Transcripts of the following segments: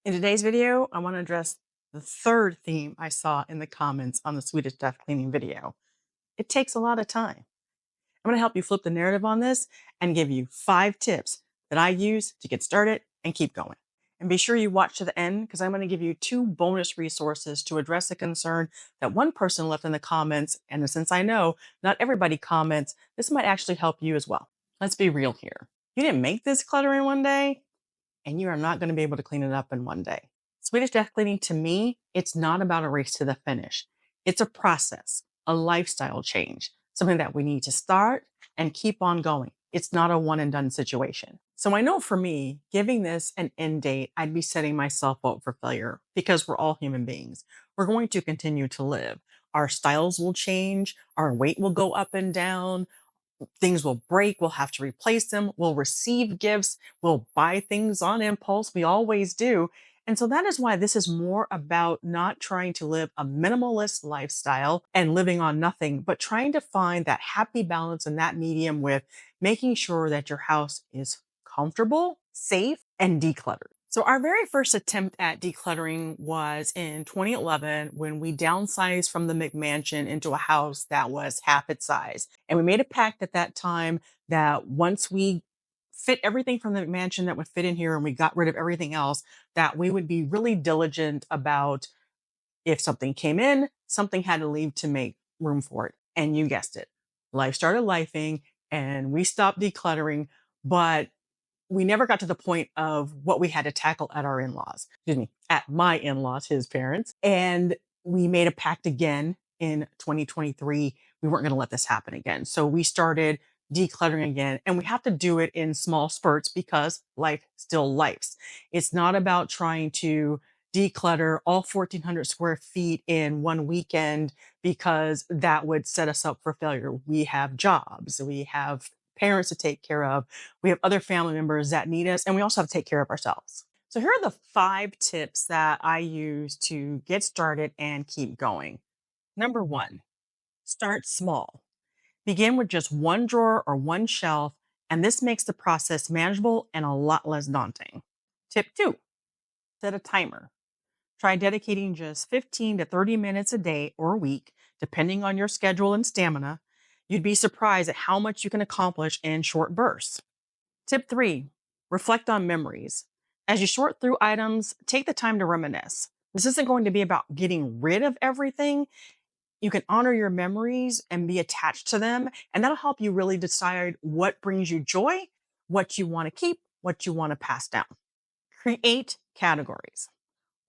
In today's video, I want to address the third theme I saw in the comments on the Swedish death cleaning video. It takes a lot of time. I'm going to help you flip the narrative on this and give you 5 tips that I use to get started and keep going. And be sure you watch to the end because I'm going to give you 2 bonus resources to address a concern that one person left in the comments. And since I know not everybody comments, this might actually help you as well. Let's be real here. You didn't make this clutter in one day, and you are not going to be able to clean it up in one day. Swedish death cleaning, to me, it's not about a race to the finish. It's a process, a lifestyle change, something that we need to start and keep on going. It's not a one and done situation. So I know for me, giving this an end date, I'd be setting myself up for failure because we're all human beings. We're going to continue to live. Our styles will change, our weight will go up and down, things will break, we'll have to replace them, we'll receive gifts, we'll buy things on impulse. We always do. And so that is why this is more about not trying to live a minimalist lifestyle and living on nothing, but trying to find that happy balance and that medium with making sure that your house is comfortable, safe, and decluttered. So our very first attempt at decluttering was in 2011 when we downsized from the McMansion into a house that was half its size. And we made a pact at that time that once we fit everything from the McMansion that would fit in here and we got rid of everything else, that we would be really diligent about if something came in, something had to leave to make room for it. And you guessed it, life started lifing and we stopped decluttering, but we never got to the point of what we had to tackle at our in-laws, excuse me, at my in-laws, his parents. And we made a pact again in 2023. We weren't going to let this happen again. So we started decluttering again, and we have to do it in small spurts because life still lifes. It's not about trying to declutter all 1,400 square feet in one weekend because that would set us up for failure. We have jobs, we have parents to take care of, we have other family members that need us, and we also have to take care of ourselves. So here are the 5 tips that I use to get started and keep going. Number 1, start small. Begin with just one drawer or one shelf, and this makes the process manageable and a lot less daunting. Tip 2, set a timer. Try dedicating just 15 to 30 minutes a day or a week, depending on your schedule and stamina. You'd be surprised at how much you can accomplish in short bursts. Tip 3, reflect on memories. As you sort through items, take the time to reminisce. This isn't going to be about getting rid of everything. You can honor your memories and be attached to them, and that'll help you really decide what brings you joy, what you want to keep, what you want to pass down. Create categories.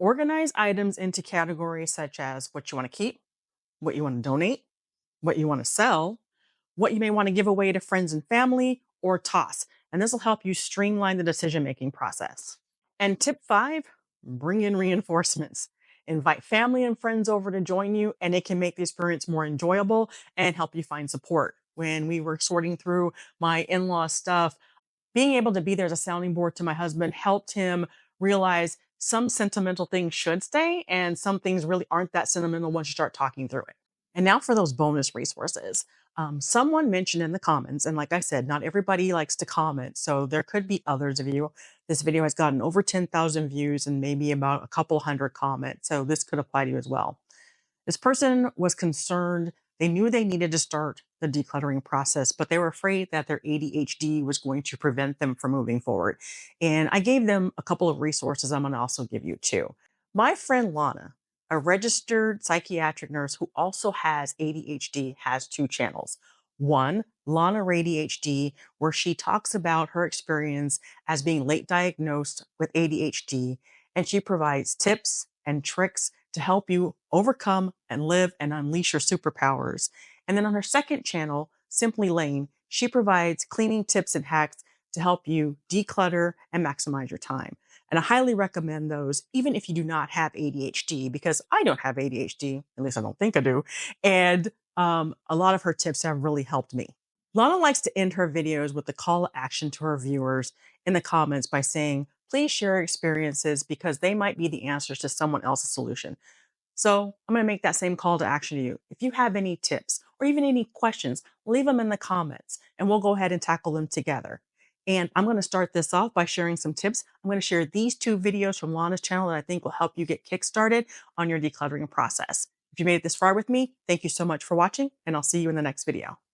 Organize items into categories such as what you want to keep, what you want to donate, what you want to sell, what you may want to give away to friends and family, or toss. And this will help you streamline the decision making process. And tip 5, bring in reinforcements. Invite family and friends over to join you, and it can make the experience more enjoyable and help you find support. When we were sorting through my in law stuff, being able to be there as a sounding board to my husband helped him realize some sentimental things should stay and some things really aren't that sentimental once you start talking through it. And now for those bonus resources. Someone mentioned in the comments, and like I said, not everybody likes to comment, so there could be others of you. This video has gotten over 10,000 views and maybe about a couple hundred comments, so this could apply to you as well. This person was concerned. They knew they needed to start the decluttering process, but they were afraid that their ADHD was going to prevent them from moving forward. And I gave them a couple of resources. I'm going to also give you 2. My friend Lana, a registered psychiatric nurse who also has ADHD, has 2 channels. One, Lana ADHD, where she talks about her experience as being late diagnosed with ADHD, and she provides tips and tricks to help you overcome and live and unleash your superpowers. And then on her second channel, Simply Lane, she provides cleaning tips and hacks to help you declutter and maximize your time. And I highly recommend those, even if you do not have ADHD, because I don't have ADHD, at least I don't think I do. And a lot of her tips have really helped me. Lana likes to end her videos with a call to action to her viewers in the comments by saying, please share experiences because they might be the answers to someone else's solution. So I'm going to make that same call to action to you. If you have any tips or even any questions, leave them in the comments and we'll go ahead and tackle them together. And I'm going to start this off by sharing some tips. I'm going to share these two videos from Lana's channel that I think will help you get kickstarted on your decluttering process. If you made it this far with me, thank you so much for watching, and I'll see you in the next video.